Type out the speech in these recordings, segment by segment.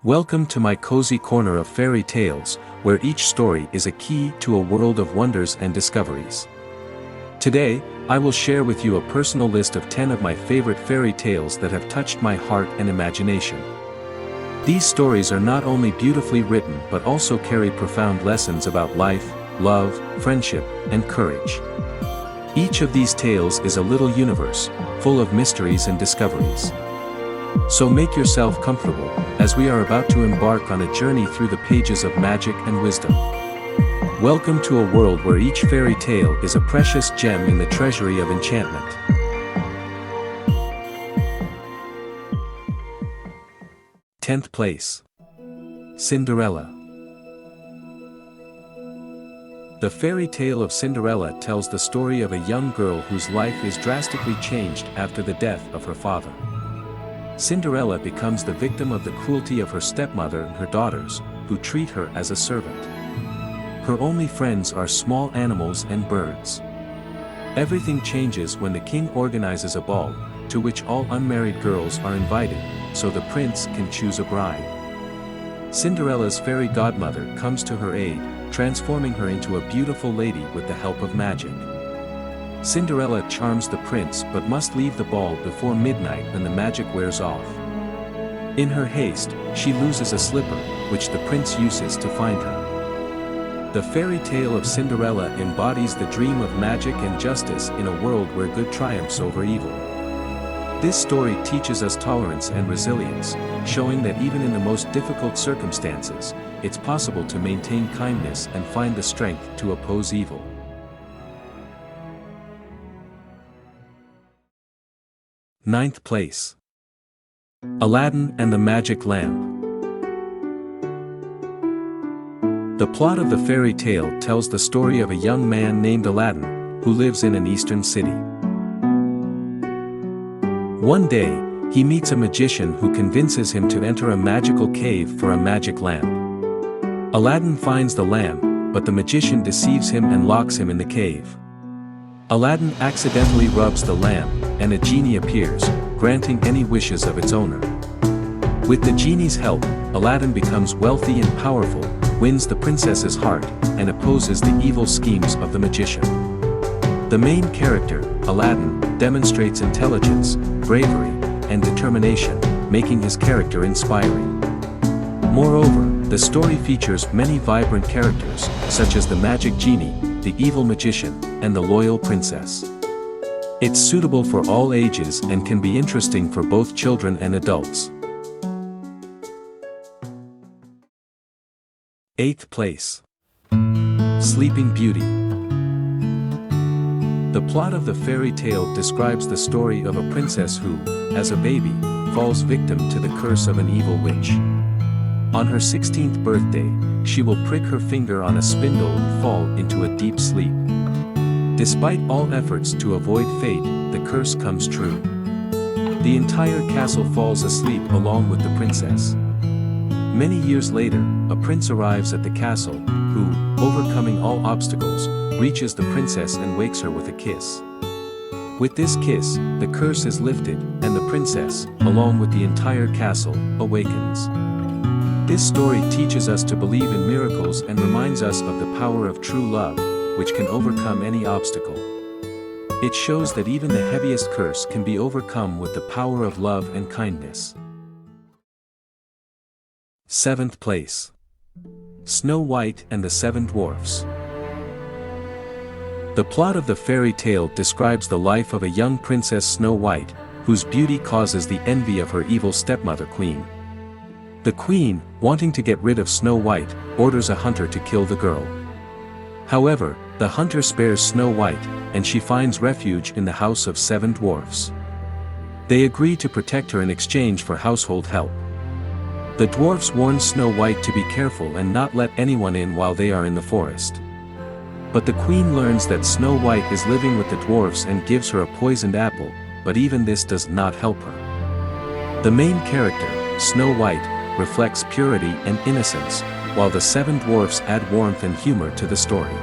Welcome to my cozy corner of fairy tales, where each story is a key to a world of wonders and discoveries. Today, I will share with you a personal list of 10 of my favorite fairy tales that have touched my heart and imagination. These stories are not only beautifully written but also carry profound lessons about life, love, friendship, and courage. Each of these tales is a little universe, full of mysteries and discoveries. So make yourself comfortable, as we are about to embark on a journey through the pages of magic and wisdom. Welcome to a world where each fairy tale is a precious gem in the treasury of enchantment. Tenth place. Cinderella. The fairy tale of Cinderella tells the story of a young girl whose life is drastically changed after the death of her father. Cinderella becomes the victim of the cruelty of her stepmother and her daughters, who treat her as a servant. Her only friends are small animals and birds. Everything changes when the king organizes a ball, to which all unmarried girls are invited, so the prince can choose a bride. Cinderella's fairy godmother comes to her aid, transforming her into a beautiful lady with the help of magic. Cinderella charms the prince but must leave the ball before midnight when the magic wears off. In her haste, she loses a slipper, which the prince uses to find her. The fairy tale of Cinderella embodies the dream of magic and justice in a world where good triumphs over evil. This story teaches us tolerance and resilience, showing that even in the most difficult circumstances, it's possible to maintain kindness and find the strength to oppose evil. Ninth place. Aladdin and the Magic Lamp. The plot of the fairy tale tells the story of a young man named Aladdin, who lives in an eastern city. One day, he meets a magician who convinces him to enter a magical cave for a magic lamp. Aladdin finds the lamp, but the magician deceives him and locks him in the cave. Aladdin accidentally rubs the lamp, and a genie appears, granting any wishes of its owner. With the genie's help, Aladdin becomes wealthy and powerful, wins the princess's heart, and opposes the evil schemes of the magician. The main character, Aladdin, demonstrates intelligence, bravery, and determination, making his character inspiring. Moreover, the story features many vibrant characters, such as the magic genie, the evil magician, and the loyal princess. It's suitable for all ages and can be interesting for both children and adults. Eighth place. Sleeping Beauty. The plot of the fairy tale describes the story of a princess who, as a baby, falls victim to the curse of an evil witch. On her 16th birthday, she will prick her finger on a spindle and fall into a deep sleep. Despite all efforts to avoid fate, the curse comes true. The entire castle falls asleep along with the princess. Many years later, a prince arrives at the castle, who, overcoming all obstacles, reaches the princess and wakes her with a kiss. With this kiss, the curse is lifted, and the princess, along with the entire castle, awakens. This story teaches us to believe in miracles and reminds us of the power of true love, which can overcome any obstacle. It shows that even the heaviest curse can be overcome with the power of love and kindness. Seventh place. Snow White and the Seven Dwarfs. The plot of the fairy tale describes the life of a young princess Snow White, whose beauty causes the envy of her evil stepmother Queen. The queen, wanting to get rid of Snow White, orders a hunter to kill the girl. However, the hunter spares Snow White, and she finds refuge in the house of 7 dwarfs. They agree to protect her in exchange for household help. The dwarfs warn Snow White to be careful and not let anyone in while they are in the forest. But the queen learns that Snow White is living with the dwarfs and gives her a poisoned apple, but even this does not help her. The main character, Snow White, reflects purity and innocence, while the 7 dwarfs add warmth and humor to the story.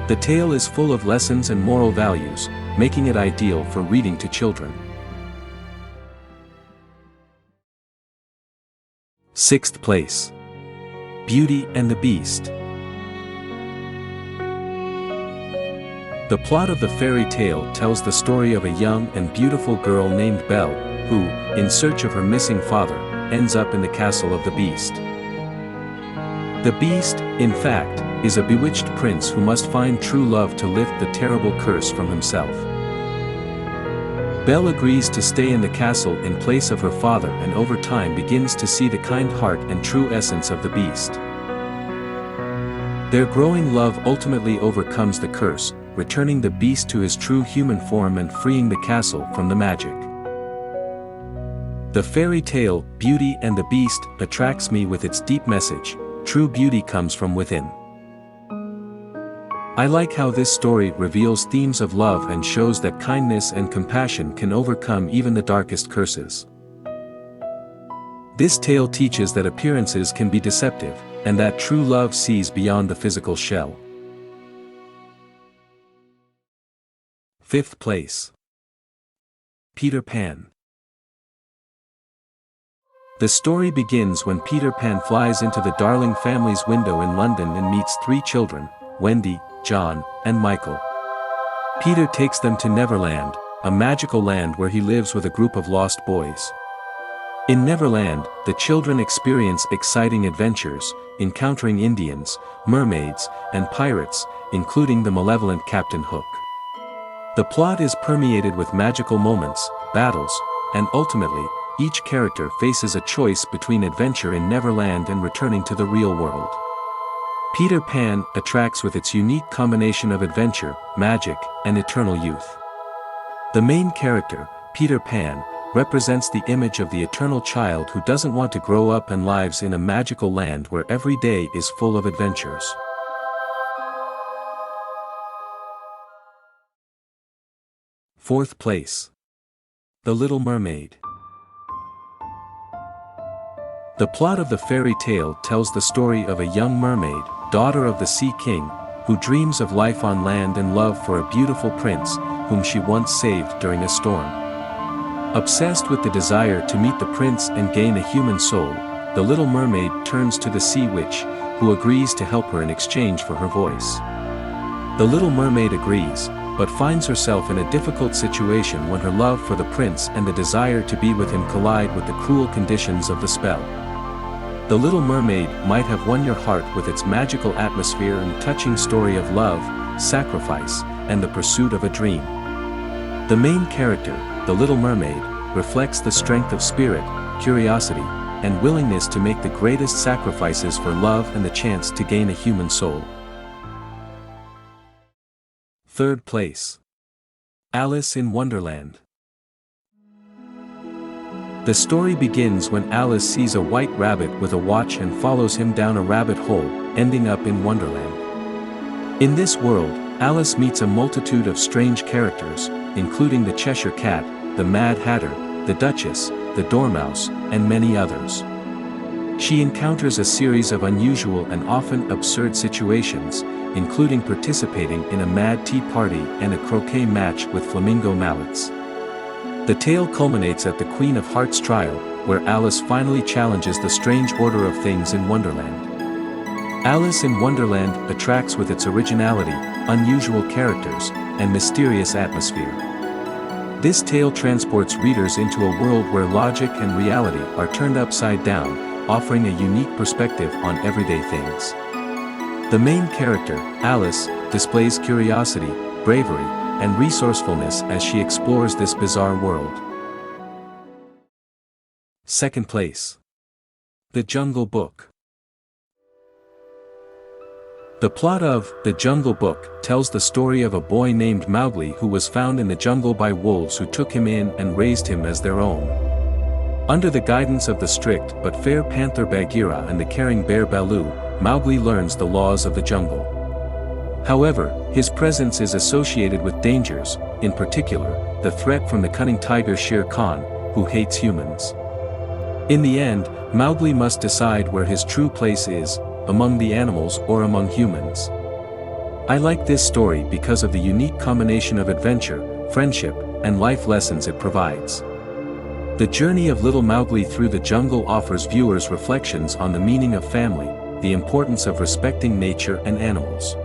The tale is full of lessons and moral values, making it ideal for reading to children. Sixth place. Beauty and the Beast. The plot of the fairy tale tells the story of a young and beautiful girl named Belle, who, in search of her missing father, ends up in the castle of the Beast. The Beast, in fact, is a bewitched prince who must find true love to lift the terrible curse from himself. Belle agrees to stay in the castle in place of her father and over time begins to see the kind heart and true essence of the Beast. Their growing love ultimately overcomes the curse, returning the Beast to his true human form and freeing the castle from the magic. The fairy tale, Beauty and the Beast, attracts me with its deep message: true beauty comes from within. I like how this story reveals themes of love and shows that kindness and compassion can overcome even the darkest curses. This tale teaches that appearances can be deceptive, and that true love sees beyond the physical shell. Fifth place. Peter Pan. The story begins when Peter Pan flies into the Darling family's window in London and meets three children, Wendy, John, and Michael. Peter takes them to Neverland, a magical land where he lives with a group of lost boys. In Neverland, the children experience exciting adventures, encountering Indians, mermaids, and pirates, including the malevolent Captain Hook. The plot is permeated with magical moments, battles, and ultimately, each character faces a choice between adventure in Neverland and returning to the real world. Peter Pan attracts with its unique combination of adventure, magic, and eternal youth. The main character, Peter Pan, represents the image of the eternal child who doesn't want to grow up and lives in a magical land where every day is full of adventures. Fourth place. The Little Mermaid. The plot of the fairy tale tells the story of a young mermaid, daughter of the Sea King, who dreams of life on land and love for a beautiful prince, whom she once saved during a storm. Obsessed with the desire to meet the prince and gain a human soul, the Little Mermaid turns to the Sea Witch, who agrees to help her in exchange for her voice. The Little Mermaid agrees, but finds herself in a difficult situation when her love for the prince and the desire to be with him collide with the cruel conditions of the spell. The Little Mermaid might have won your heart with its magical atmosphere and touching story of love, sacrifice, and the pursuit of a dream. The main character, the Little Mermaid, reflects the strength of spirit, curiosity, and willingness to make the greatest sacrifices for love and the chance to gain a human soul. Third place. Alice in Wonderland. The story begins when Alice sees a white rabbit with a watch and follows him down a rabbit hole, ending up in Wonderland. In this world, Alice meets a multitude of strange characters, including the Cheshire Cat, the Mad Hatter, the Duchess, the Dormouse, and many others. She encounters a series of unusual and often absurd situations, including participating in a mad tea party and a croquet match with flamingo mallets. The tale culminates at the Queen of Hearts trial, where Alice finally challenges the strange order of things in Wonderland. Alice in Wonderland attracts with its originality, unusual characters, and mysterious atmosphere. This tale transports readers into a world where logic and reality are turned upside down, offering a unique perspective on everyday things. The main character, Alice, displays curiosity, bravery, and resourcefulness as she explores this bizarre world. Second place. The Jungle Book. The plot of The Jungle Book tells the story of a boy named Mowgli who was found in the jungle by wolves who took him in and raised him as their own. Under the guidance of the strict but fair panther Bagheera and the caring bear Baloo, Mowgli learns the laws of the jungle. However, his presence is associated with dangers, in particular, the threat from the cunning tiger Shere Khan, who hates humans. In the end, Mowgli must decide where his true place is, among the animals or among humans. I like this story because of the unique combination of adventure, friendship, and life lessons it provides. The journey of little Mowgli through the jungle offers viewers reflections on the meaning of family, the importance of respecting nature and animals.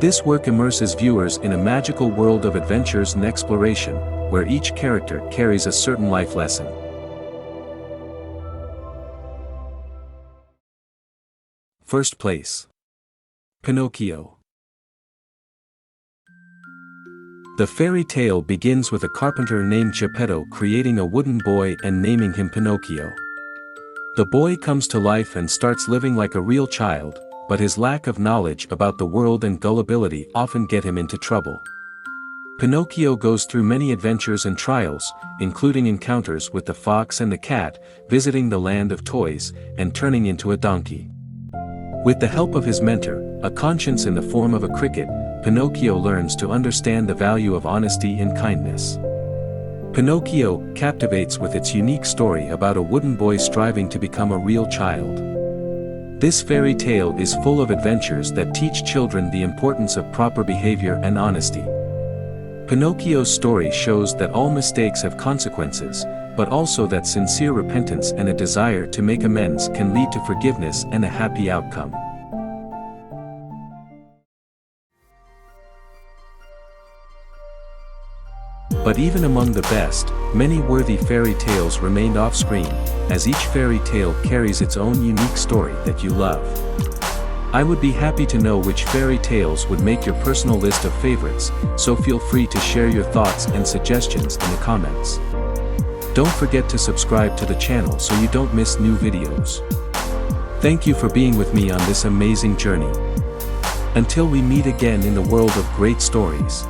This work immerses viewers in a magical world of adventures and exploration, where each character carries a certain life lesson. First place. Pinocchio. The fairy tale begins with a carpenter named Geppetto creating a wooden boy and naming him Pinocchio. The boy comes to life and starts living like a real child, but his lack of knowledge about the world and gullibility often get him into trouble. Pinocchio goes through many adventures and trials, including encounters with the fox and the cat, visiting the land of toys, and turning into a donkey. With the help of his mentor, a conscience in the form of a cricket, Pinocchio learns to understand the value of honesty and kindness. Pinocchio captivates with its unique story about a wooden boy striving to become a real child. This fairy tale is full of adventures that teach children the importance of proper behavior and honesty. Pinocchio's story shows that all mistakes have consequences, but also that sincere repentance and a desire to make amends can lead to forgiveness and a happy outcome. But even among the best, many worthy fairy tales remained off-screen, as each fairy tale carries its own unique story that you love. I would be happy to know which fairy tales would make your personal list of favorites, so feel free to share your thoughts and suggestions in the comments. Don't forget to subscribe to the channel so you don't miss new videos. Thank you for being with me on this amazing journey. Until we meet again in the world of great stories.